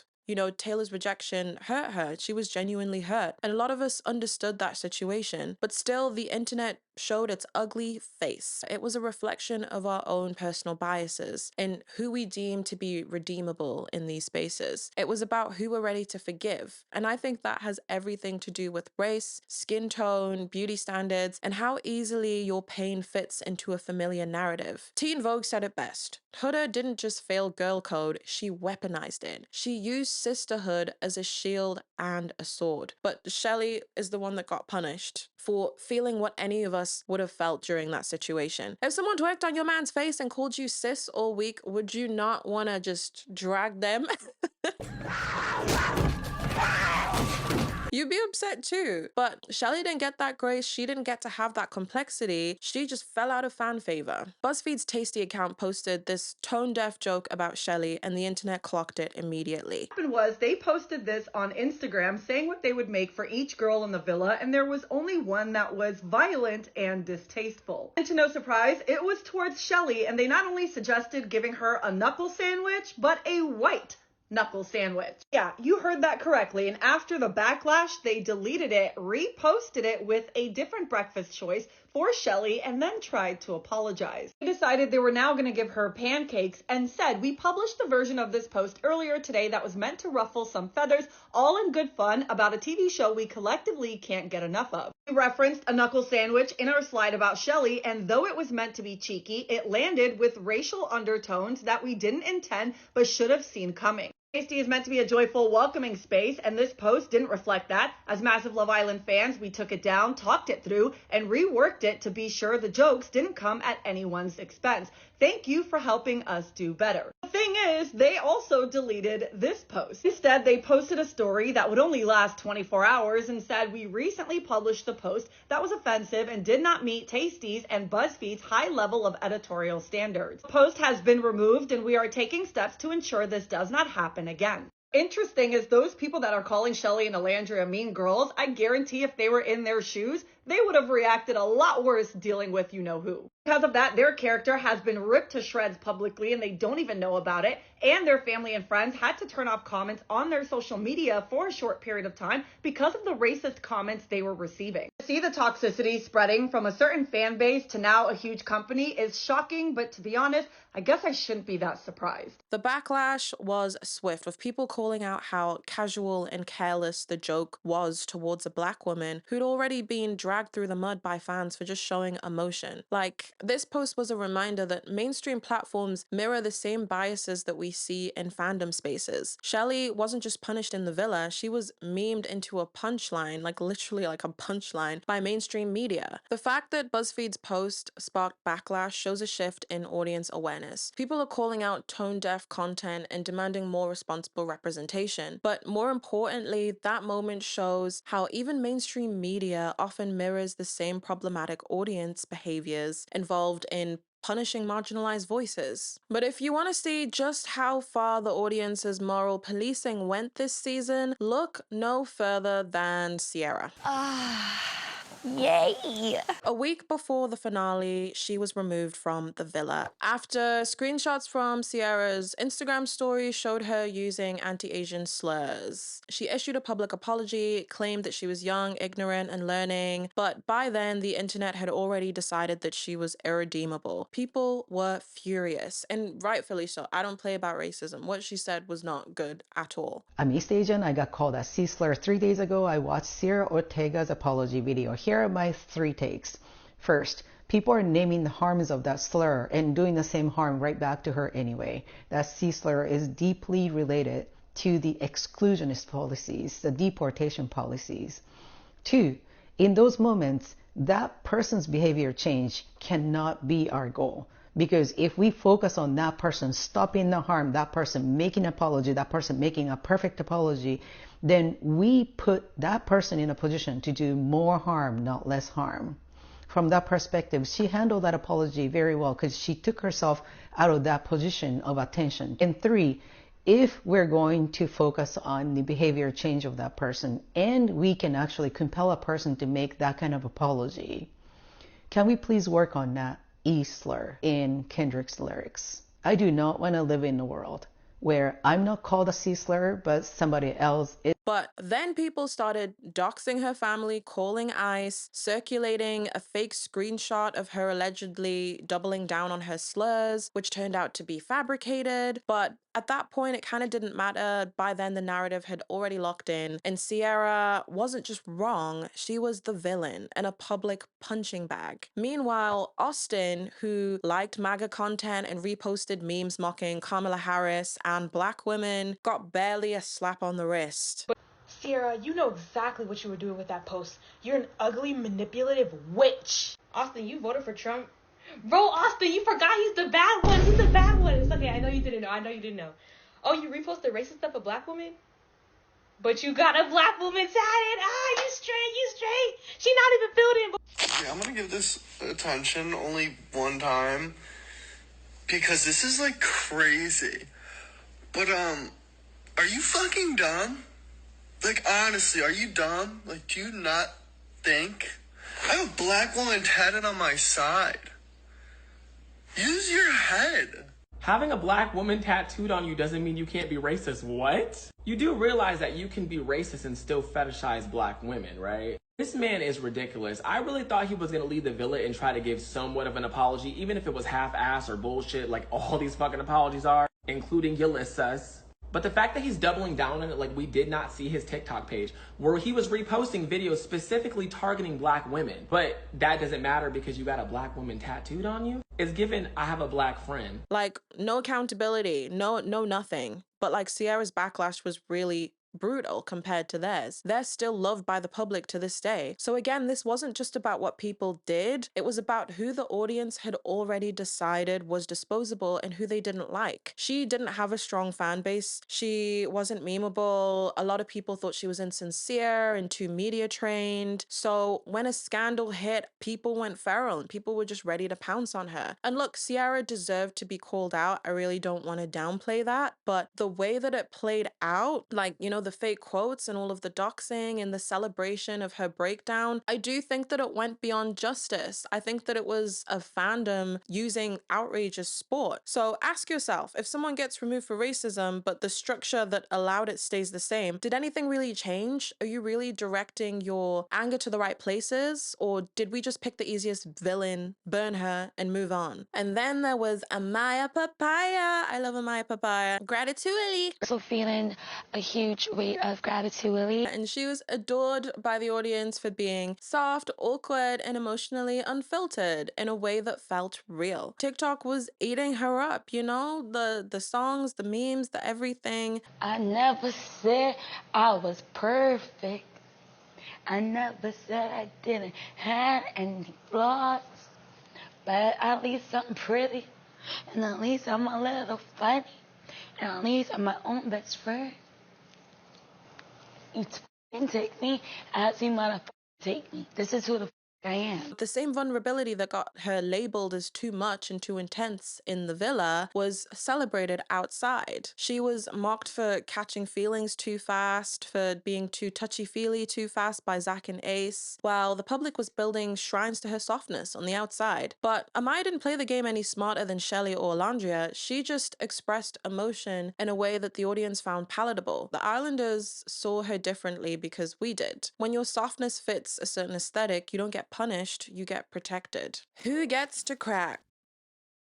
Taylor's rejection hurt her. She was genuinely hurt. And a lot of us understood that situation. But still, the internet showed its ugly face. It was a reflection of our own personal biases and who we deem to be redeemable in these spaces. It was about who we're ready to forgive. And I think that has everything to do with race, skin tone, beauty standards, and how easily your pain fits into a familiar narrative. Teen Vogue said it best. Huda didn't just fail girl code, she weaponized it. She used sisterhood as a shield and a sword. But Shelly is the one that got punished for feeling what any of us would have felt during that situation. If someone twerked on your man's face and called you sis all week, would you not want to just drag them? You'd be upset too. But Shelly didn't get that grace. She didn't get to have that complexity. She just fell out of fan favor. BuzzFeed's Tasty account posted this tone-deaf joke about Shelly and the internet clocked it immediately. What happened was they posted this on Instagram saying what they would make for each girl in the villa, and there was only one that was violent and distasteful. And to no surprise, it was towards Shelly, and they not only suggested giving her a knuckle sandwich, but a white knuckle sandwich. Yeah, you heard that correctly. And after the backlash, they deleted it, reposted it with a different breakfast choice for Shelly, and then tried to apologize. They decided they were now going to give her pancakes and said, we published the version of this post earlier today that was meant to ruffle some feathers, all in good fun, about a TV show we collectively can't get enough of. We referenced a knuckle sandwich in our slide about Shelly, and though it was meant to be cheeky, it landed with racial undertones that we didn't intend but should have seen coming. Tasty is meant to be a joyful, welcoming space, and this post didn't reflect that. As massive Love Island fans, we took it down, talked it through, and reworked it to be sure the jokes didn't come at anyone's expense. Thank you for helping us do better. The thing is, they also deleted this post. Instead, they posted a story that would only last 24 hours and said, we recently published the post that was offensive and did not meet Tasty's and BuzzFeed's high level of editorial standards. The post has been removed, and we are taking steps to ensure this does not happen again. Interesting is those people that are calling Shelly and Alandria mean girls, I guarantee if they were in their shoes, they would have reacted a lot worse dealing with you-know-who. Because of that, their character has been ripped to shreds publicly and they don't even know about it, and their family and friends had to turn off comments on their social media for a short period of time because of the racist comments they were receiving. To see the toxicity spreading from a certain fan base to now a huge company is shocking, but to be honest, I guess I shouldn't be that surprised. The backlash was swift, with people calling out how casual and careless the joke was towards a black woman who'd already been dragged through the mud by fans for just showing emotion. Like, this post was a reminder that mainstream platforms mirror the same biases that we see in fandom spaces. Shelly wasn't just punished in the villa, she was memed into a punchline, like literally like a punchline, by mainstream media. The fact that BuzzFeed's post sparked backlash shows a shift in audience awareness. People are calling out tone-deaf content and demanding more responsible representation. But more importantly, that moment shows how even mainstream media often mirrors the same problematic audience behaviors involved in punishing marginalized voices. But if you want to see just how far the audience's moral policing went this season, look no further than Sierra. Yay! A week before the finale, she was removed from the villa. After screenshots from Sierra's Instagram story showed her using anti-Asian slurs. She issued a public apology, claimed that she was young, ignorant, and learning, but by then the internet had already decided that she was irredeemable. People were furious, and rightfully so. I don't play about racism. What she said was not good at all. I'm East Asian. I got called a C-slur 3 days ago. I watched Sierra Ortega's apology video. Here are my 3 takes. First, people are naming the harms of that slur and doing the same harm right back to her anyway. That C-slur is deeply related to the exclusionist policies, the deportation policies. 2, in those moments, that person's behavior change cannot be our goal. Because if we focus on that person stopping the harm, that person making an apology, that person making a perfect apology, then we put that person in a position to do more harm, not less harm. From that perspective, she handled that apology very well because she took herself out of that position of attention. And 3, if we're going to focus on the behavior change of that person and we can actually compel a person to make that kind of apology, can we please work on that E-slur in Kendrick's lyrics? I do not want to live in a world where I'm not called a C-slur, but somebody else is. But then people started doxing her family, calling ICE, circulating a fake screenshot of her allegedly doubling down on her slurs, which turned out to be fabricated. But at that point, it kind of didn't matter. By then, the narrative had already locked in, and Sierra wasn't just wrong, she was the villain and a public punching bag. Meanwhile, Austin, who liked MAGA content and reposted memes mocking Kamala Harris and black women, got barely a slap on the wrist. Sierra, you know exactly what you were doing with that post. You're an ugly, manipulative witch. Austin, you voted for Trump. Bro, Austin, you forgot he's the bad one. He's the bad one. It's okay. I know you didn't know. Oh, you reposted racist stuff of black women? But you got a black woman tatted. Ah, you straight. She not even building. Okay, I'm gonna give this attention only one time because this is like crazy. But are you fucking dumb? Like, honestly, are you dumb? Like, do you not think? I have a black woman tatted on my side. Use your head. Having a black woman tattooed on you doesn't mean you can't be racist. What? You do realize that you can be racist and still fetishize black women, right? This man is ridiculous. I really thought he was gonna leave the villa and try to give somewhat of an apology, even if it was half-ass or bullshit like all these fucking apologies are, including Ulysses. But the fact that he's doubling down on it, like we did not see his TikTok page where he was reposting videos specifically targeting black women. But that doesn't matter because you got a black woman tattooed on you. It's given I have a black friend. Like, no accountability, no nothing. but like Sierra's backlash was really brutal compared to theirs. They're still loved by the public to this day. So again, this wasn't just about what people did, it was about who the audience had already decided was disposable and who they didn't like. She didn't have a strong fan base. She wasn't memeable. A lot of people thought she was insincere and too media trained. So when a scandal hit, people went feral and people were just ready to pounce on her. And look, Sierra deserved to be called out. I really don't want to downplay that, but the way that it played out, like, you know, the fake quotes and all of the doxing and the celebration of her breakdown, I do think that it went beyond justice. I think that it was a fandom using outrage as sport. So ask yourself, if someone gets removed for racism, but the structure that allowed it stays the same, did anything really change? Are you really directing your anger to the right places? Or did we just pick the easiest villain, burn her, and move on? And then there was Amaya Papaya. I love Amaya Papaya. Gratitude. So feeling a huge weight of gratitude. And she was adored by the audience for being soft, awkward, and emotionally unfiltered in a way that felt real. TikTok was eating her up, you know? The songs, the memes, the everything. I never said I was perfect. I never said I didn't have any flaws. But at least I'm pretty. And at least I'm a little funny. And at least I'm my own best friend. You can take me as you motherfucking take me. This is who the I am. The same vulnerability that got her labeled as too much and too intense in the villa was celebrated outside. She was mocked for catching feelings too fast, for being too touchy-feely too fast by Zach and Ace, while the public was building shrines to her softness on the outside. But Amaya didn't play the game any smarter than Shelley or Landria. She just expressed emotion in a way that the audience found palatable. The Islanders saw her differently because we did. When your softness fits a certain aesthetic, you don't get punished, you get protected. Who gets to crack?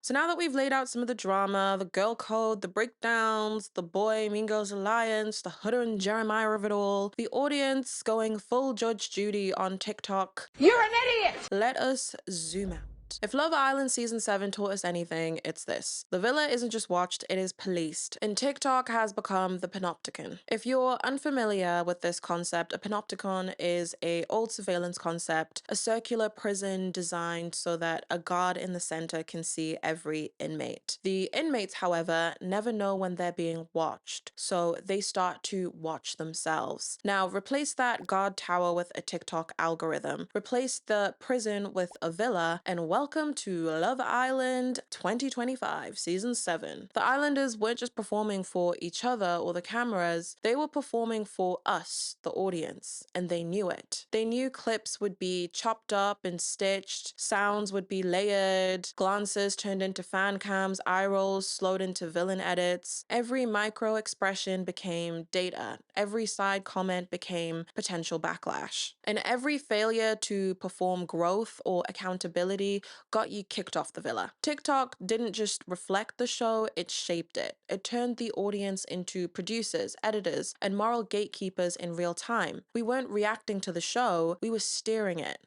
So now that we've laid out some of the drama, the girl code, the breakdowns, the boy Mean Girls Alliance, the Hutter and Jeremiah of it all, the audience going full Judge Judy on TikTok. You're an idiot! Let us zoom out. If Love Island Season 7 taught us anything, it's this. The villa isn't just watched, it is policed. And TikTok has become the panopticon. If you're unfamiliar with this concept, a panopticon is an old surveillance concept, a circular prison designed so that a guard in the center can see every inmate. The inmates, however, never know when they're being watched, so they start to watch themselves. Now, replace that guard tower with a TikTok algorithm. Replace the prison with a villa, and welcome to Love Island 2025, Season 7. The Islanders weren't just performing for each other or the cameras, they were performing for us, the audience, and they knew it. They knew clips would be chopped up and stitched, sounds would be layered, glances turned into fan cams, eye rolls slowed into villain edits. Every micro expression became data. Every side comment became potential backlash. And every failure to perform growth or accountability got you kicked off the villa. TikTok didn't just reflect the show, it shaped it. It turned the audience into producers, editors, and moral gatekeepers in real time. We weren't reacting to the show, we were steering it.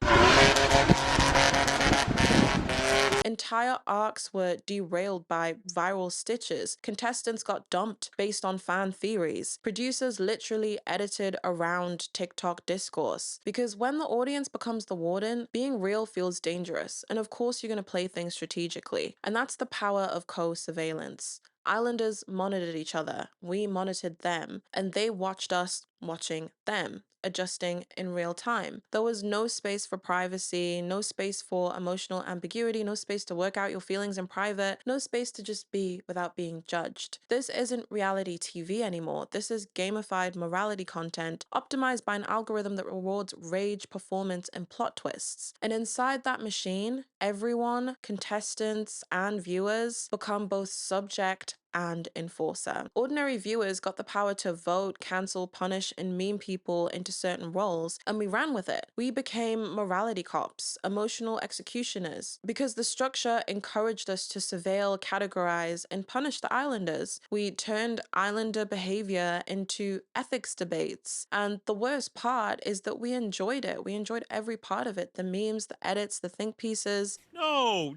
Entire arcs were derailed by viral stitches. Contestants got dumped based on fan theories. Producers literally edited around TikTok discourse. Because when the audience becomes the warden, being real feels dangerous. And of course, you're going to play things strategically. And that's the power of co-surveillance. Islanders monitored each other. We monitored them. And they watched us watching them, adjusting in real time. There was no space for privacy, no space for emotional ambiguity, no space to work out your feelings in private, no space to just be without being judged. This isn't reality TV anymore. This is gamified morality content optimized by an algorithm that rewards rage, performance, and plot twists. And inside that machine, everyone, contestants, and viewers become both subject and enforcer. Ordinary viewers got the power to vote, cancel, punish, and meme people into certain roles, and we ran with it. We became morality cops, emotional executioners, because the structure encouraged us to surveil, categorize, and punish the Islanders. We turned Islander behavior into ethics debates, and the worst part is that we enjoyed it. We enjoyed every part of it, the memes, the edits, the think pieces. No.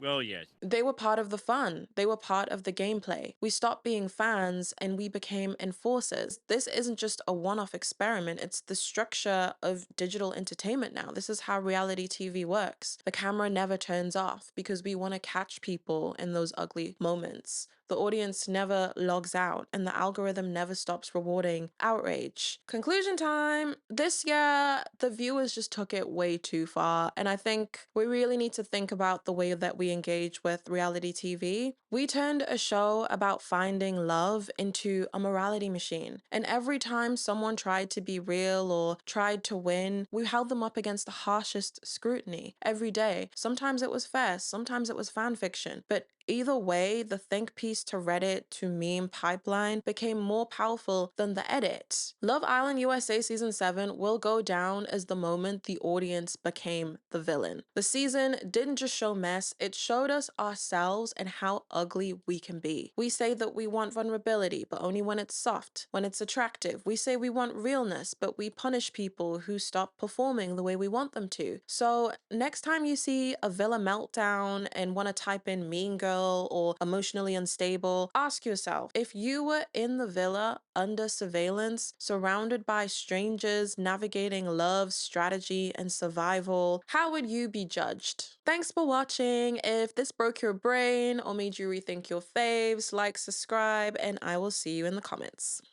Well, yes. They were part of the fun. They were part of the gameplay. We stopped being fans and we became enforcers. This isn't just a one-off experiment. It's the structure of digital entertainment now. This is how reality TV works. The camera never turns off because we want to catch people in those ugly moments. The audience never logs out and the algorithm never stops rewarding outrage. Conclusion time. This year, the viewers just took it way too far. And I think we really need to think about the way that we engage with reality TV. We turned a show about finding love into a morality machine. And every time someone tried to be real or tried to win, we held them up against the harshest scrutiny every day. Sometimes it was fair, sometimes it was fan fiction. But either way, the think piece to Reddit to meme pipeline became more powerful than the edit. Love Island USA Season 7 will go down as the moment the audience became the villain. The season didn't just show mess, it showed us ourselves and how ugly we can be. We say that we want vulnerability, but only when it's soft, when it's attractive. We say we want realness, but we punish people who stop performing the way we want them to. So next time you see a villa meltdown and want to type in mean girl or emotionally unstable, ask yourself, if you were in the villa under surveillance, surrounded by strangers navigating love, strategy, and survival, how would you be judged? Thanks for watching. If this broke your brain or made you rethink your faves, like, subscribe, and I will see you in the comments.